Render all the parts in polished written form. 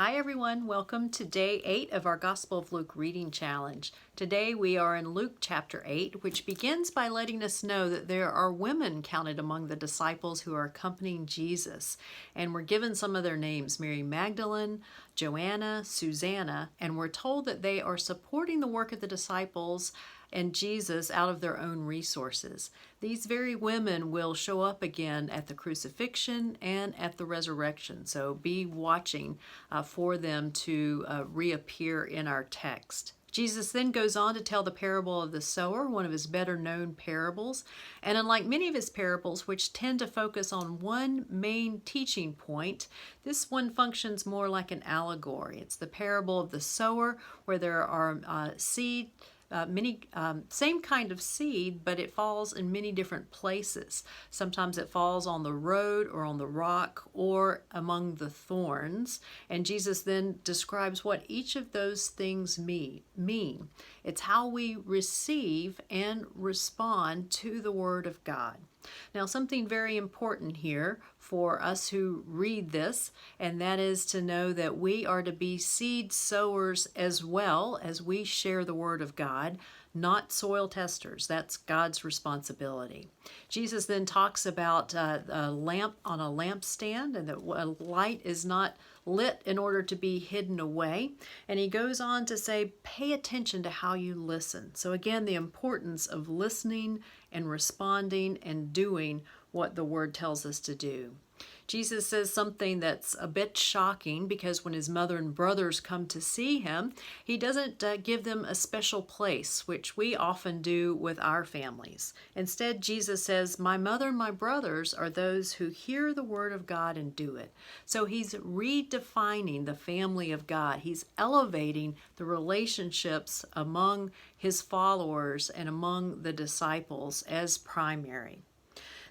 Hi everyone, welcome to day 8 of our Gospel of Luke reading challenge. Today we are in Luke chapter 8, which begins by letting us know that there are women counted among the disciples who are accompanying Jesus. And we're given some of their names, Mary Magdalene, Joanna, Susanna, and we're told that they are supporting the work of the disciples and Jesus out of their own resources. These very women will show up again at the crucifixion and at the resurrection, so be watching for them to reappear in our text. Jesus then goes on to tell the parable of the sower, one of his better known parables. And unlike many of his parables, which tend to focus on one main teaching point, this one functions more like an allegory. It's the parable of the sower, where there are same kind of seed, but it falls in many different places. Sometimes it falls on the road or on the rock or among the thorns. And Jesus then describes what each of those things mean. It's how we receive and respond to the Word of God. Now, something very important here for us who read this, and that is to know that we are to be seed sowers as well as we share the Word of God, not soil testers. That's God's responsibility. Jesus then talks about a lamp on a lampstand, and that a light is not lit in order to be hidden away. And he goes on to say, pay attention to how you listen. So again, the importance of listening and responding and doing what the Word tells us to do. Jesus says something that's a bit shocking, because when his mother and brothers come to see him, he doesn't give them a special place, which we often do with our families. Instead, Jesus says, my mother and my brothers are those who hear the Word of God and do it. So he's redefining the family of God. He's elevating the relationships among his followers and among the disciples as primary.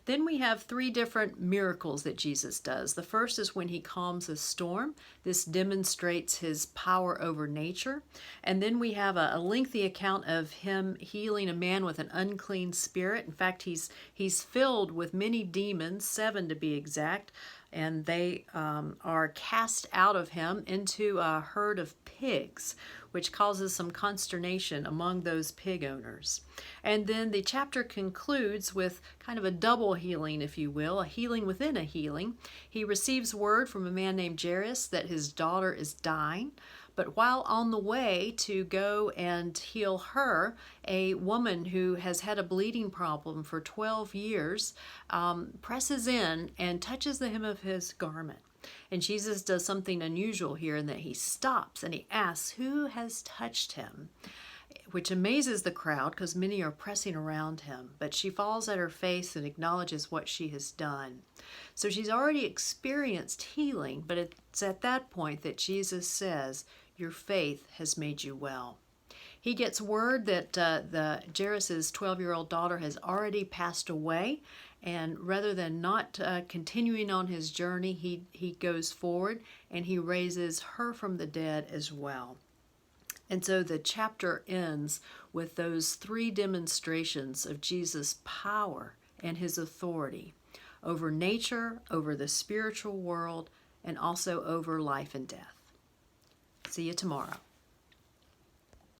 Then we have 3 different miracles that Jesus does. The first is when he calms a storm. This demonstrates his power over nature. And then we have a lengthy account of him healing a man with an unclean spirit. In fact, he's filled with many demons, 7 to be exact, and they are cast out of him into a herd of pigs, which causes some consternation among those pig owners. And then the chapter concludes with kind of a double healing, if you will, a healing within a healing. He receives word from a man named Jairus that his daughter is dying. But while on the way to go and heal her, a woman who has had a bleeding problem for 12 years presses in and touches the hem of his garment. And Jesus does something unusual here in that he stops and he asks, who has touched him? Which amazes the crowd, because many are pressing around him. But she falls at her face and acknowledges what she has done. So she's already experienced healing, but it's at that point that Jesus says, your faith has made you well. He gets word that Jairus' 12-year-old daughter has already passed away, and rather than not continuing on his journey, he goes forward and he raises her from the dead as well. And so the chapter ends with those 3 demonstrations of Jesus' power and his authority over nature, over the spiritual world, and also over life and death. See you tomorrow.